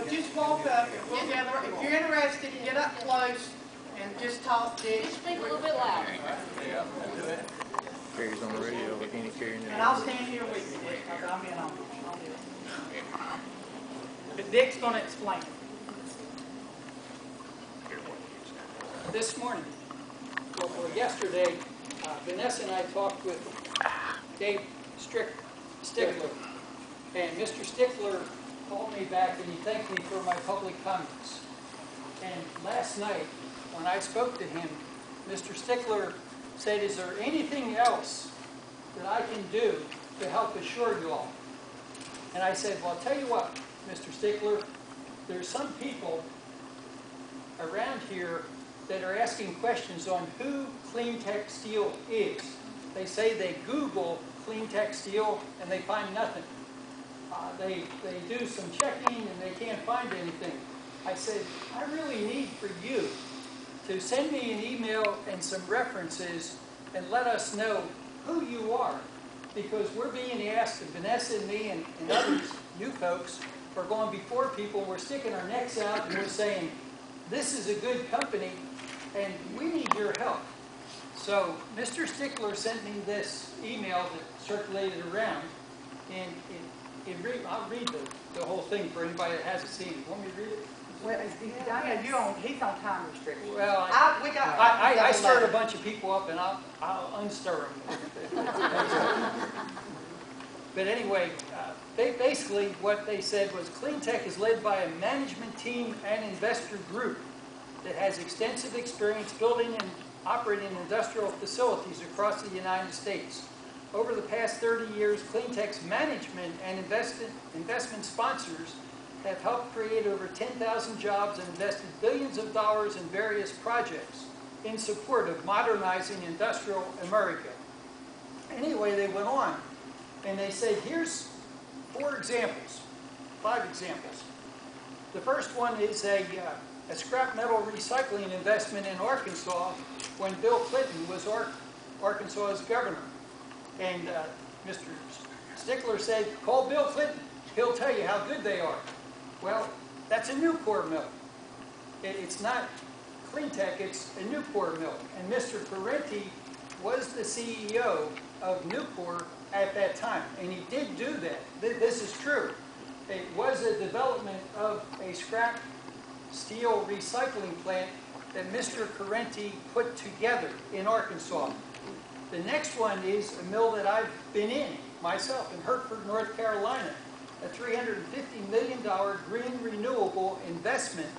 just walk up and we'll gather. If you're interested, get up close and just talk, Dick. Just speak a little bit louder. Yeah, I'll do it. Carrie's on the radio, but can't carry And I'll stand here with you, Dick, because I'm in on it. I'll do it. But Dick's going to explain it. This morning, or yesterday, Vanessa and I talked with Dave Stickler, and Mr. Stickler called me back and he thanked me for my public comments. And last night, when I spoke to him, Mr. Stickler said, "Is there anything else that I can do to help assure you all?" And I said, "Well, I'll tell you what, Mr. Stickler, there's some people around here that are asking questions on who Cleantech Steel is. They say they Google Cleantech Steel and they find nothing. They do some checking and they can't find anything." I said, "I really need for you to send me an email and some references and let us know who you are, because we're being asked, and Vanessa and me and others, you folks, are going before people, we're sticking our necks out and we're saying, this is a good company and we need your help." So Mr. Stickler sent me this email that circulated around, and I'll read the whole thing for anybody that hasn't seen it. Want me to read it? Well, Diane, he's on time restriction. Well, I stirred a bunch of people up, and I'll unstir them. But anyway, basically what they said was Cleantech is led by a management team and investor group that has extensive experience building and operating industrial facilities across the United States. Over the past 30 years, Cleantech's management and investment sponsors have helped create over 10,000 jobs and invested billions of dollars in various projects in support of modernizing industrial America. Anyway, they went on and they said, here's 5 examples. The first one is a scrap metal recycling investment in Arkansas when Bill Clinton was Arkansas's governor. And Mr. Stickler said, "Call Bill Clinton. He'll tell you how good they are." Well, that's a Nucor mill. It's not Cleantech, it's a Nucor mill. And Mr. Parenti was the CEO of Nucor at that time. And he did do that. This is true. It was a development of a scrap steel recycling plant that Mr. Parenti put together in Arkansas. The next one is a mill that I've been in myself in Hertford, North Carolina. A $350 million green renewable investment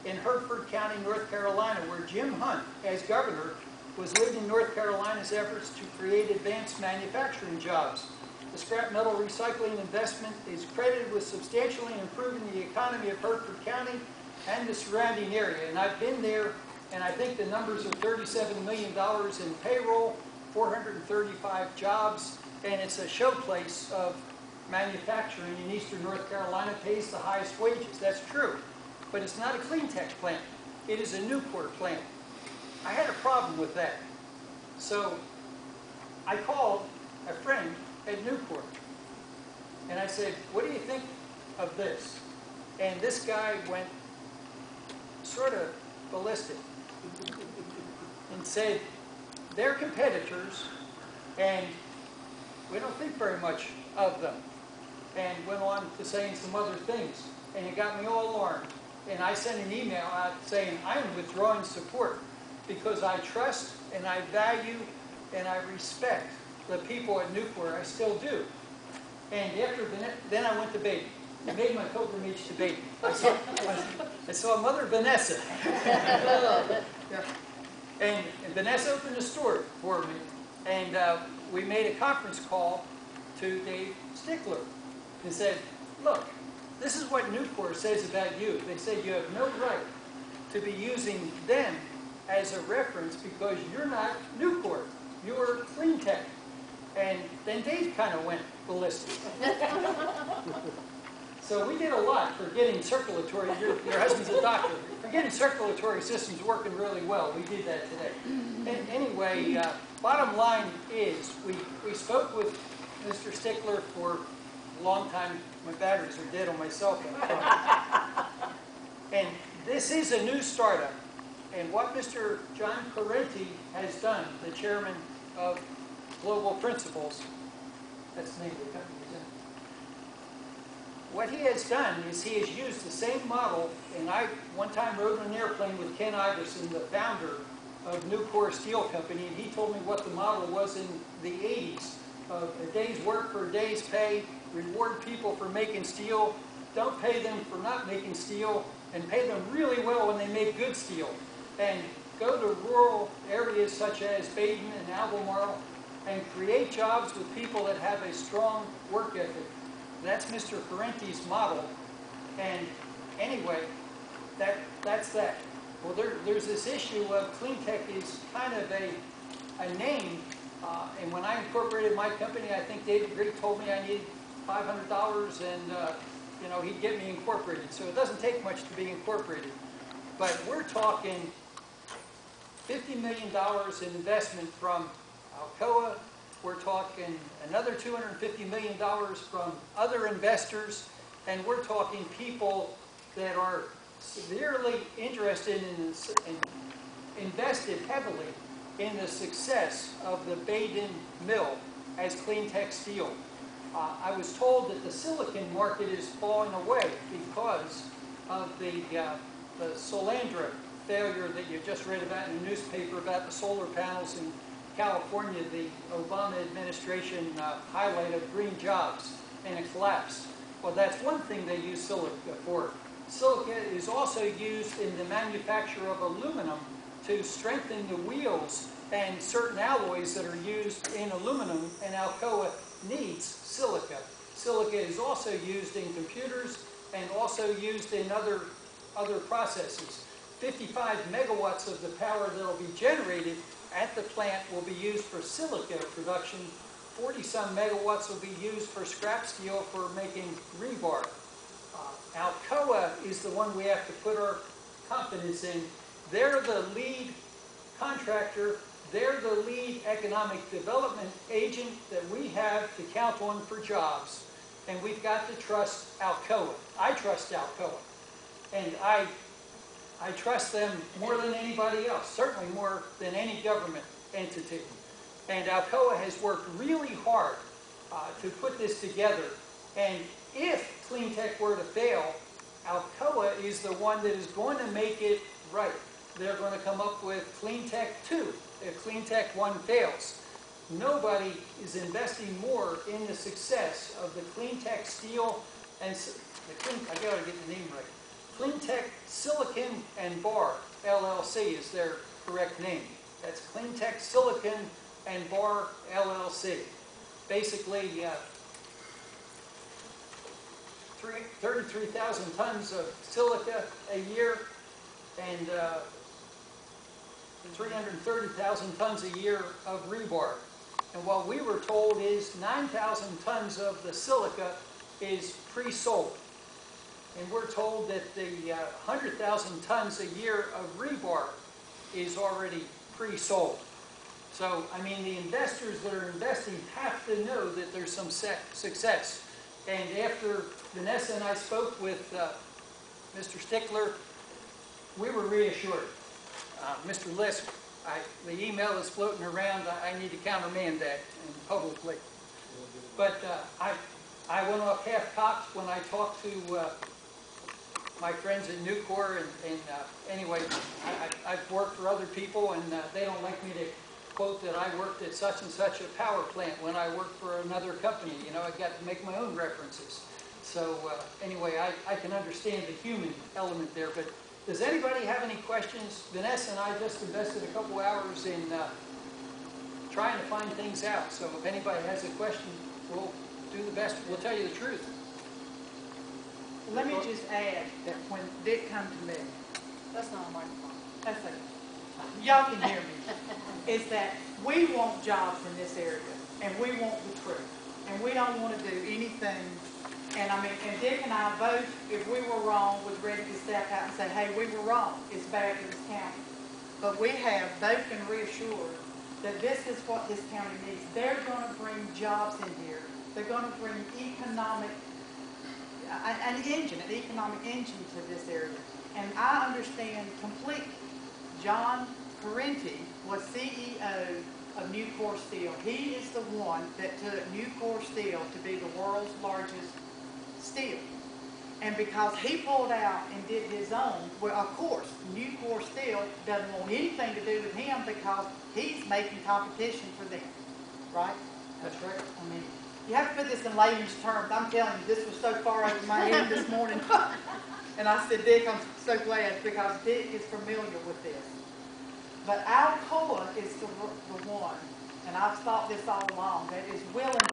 in Hertford County, North Carolina, where Jim Hunt, as governor, was leading North Carolina's efforts to create advanced manufacturing jobs. The scrap metal recycling investment is credited with substantially improving the economy of Hertford County and the surrounding area. And I've been there, and I think the numbers are $37 million in payroll, 435 jobs, and it's a showplace of manufacturing in eastern North Carolina, pays the highest wages. That's true. But it's not a Cleantech plant. It is a Nucor plant. I had a problem with that. So I called a friend at Nucor. And I said, "What do you think of this?" And this guy went sort of ballistic and said, "They're competitors, and we don't think very much of them." And went on to saying some other things. And it got me all alarmed. And I sent an email out saying, I am withdrawing support because I trust and I value and I respect the people at Nucor. I still do. And then I went to Baden. I made my pilgrimage to Baden. I saw Mother Vanessa. And Vanessa opened a store for me. And we made a conference call to Dave Stickler and said, "Look, this is what Nucor says about you. They say you have no right to be using them as a reference because you're not Nucor. You're Cleantech." And then Dave kind of went ballistic. So we did a lot for getting circulatory, your husband's a doctor, for getting circulatory systems working really well. We did that today. And anyway, bottom line is we spoke with Mr. Stickler for a long time. My batteries are dead on my cell phone. And this is a new startup. And what Mr. John Parenti has done, the chairman of Global Principles, that's the name of the company, isn't it? What he has done is he has used the same model, and I one time rode on an airplane with Ken Iverson, the founder of Nucor Steel Company, and he told me what the model was in the 80s, of a day's work for a day's pay, reward people for making steel, don't pay them for not making steel, and pay them really well when they make good steel. And go to rural areas such as Baden and Albemarle and create jobs with people that have a strong work ethic. That's Mr. Parenti's model. And anyway, that's that. Well, there's this issue of clean tech is kind of a name. And when I incorporated my company, I think David Grigg told me I needed $500 and you know, he'd get me incorporated. So it doesn't take much to be incorporated. But we're talking $50 million in investment from Alcoa. We're talking another $250 million from other investors. And we're talking people that are severely interested in invested heavily in the success of the Baden mill as clean tech steel. I was told that the silicon market is falling away because of the Solandra failure that you just read about in the newspaper about the solar panels in California, the Obama administration highlight of green jobs and a collapse. Well, that's one thing they use silica for. Silica is also used in the manufacture of aluminum to strengthen the wheels and certain alloys that are used in aluminum, and Alcoa needs silica. Silica is also used in computers and also used in other processes. 55 megawatts of the power that will be generated at the plant will be used for silica production. 40-some megawatts will be used for scrap steel for making rebar. Alcoa is the one we have to put our confidence in. They're the lead contractor. They're the lead economic development agent that we have to count on for jobs. And we've got to trust Alcoa. I trust Alcoa. And I trust them more than anybody else, certainly more than any government entity. And Alcoa has worked really hard to put this together. And if clean tech were to fail, Alcoa is the one that is going to make it right. They're going to come up with Clean Tech 2 if Clean Tech 1 fails. Nobody is investing more in the success of the Clean Tech Steel and I got to get the name right. Clean Tech Silicon and Bar LLC is their correct name. That's Clean Tech Silicon and Bar LLC. Basically, 33,000 tons of silica a year and 330,000 tons a year of rebar. And what we were told is 9,000 tons of the silica is pre-sold. And we're told that the 100,000 tons a year of rebar is already pre-sold. So, I mean, the investors that are investing have to know that there's some success. And after Vanessa and I spoke with Mr. Stickler, we were reassured. Mr. Lisk, the email is floating around. I need to countermand that publicly. But I went off half-cocked when I talked to my friends at Nucor. And anyway, I've worked for other people, and they don't like me to quote that I worked at such and such a power plant when I worked for another company. You know, I got to make my own references. So anyway, I can understand the human element there. But does anybody have any questions? Vanessa and I just invested a couple hours in trying to find things out. So if anybody has a question, we'll do the best. We'll tell you the truth. Let me just add that when Dick come to me, That's not a microphone. that's it. Y'all can hear me. Is that we want jobs in this area, and we want the truth, and we don't want to do anything. And I mean, and Dick and I both, if we were wrong, was ready to step out and say, hey, we were wrong. It's bad for this county. But we have both been reassured that this is what this county needs. They're going to bring jobs in here. They're going to bring economic an engine, an economic engine to this area. And I understand completely. John Parenti was CEO of Nucor Steel. He is the one that took Nucor Steel to be the world's largest steel. And because he pulled out and did his own, well, of course, Nucor Steel doesn't want anything to do with him because he's making competition for them, right? That's right. I mean, you have to put this in layman's terms. I'm telling you, this was so far over my head this morning. And I said, Dick, I'm so glad because Dick is familiar with this. But Alcoa is the one, and I've thought this all along, that is willing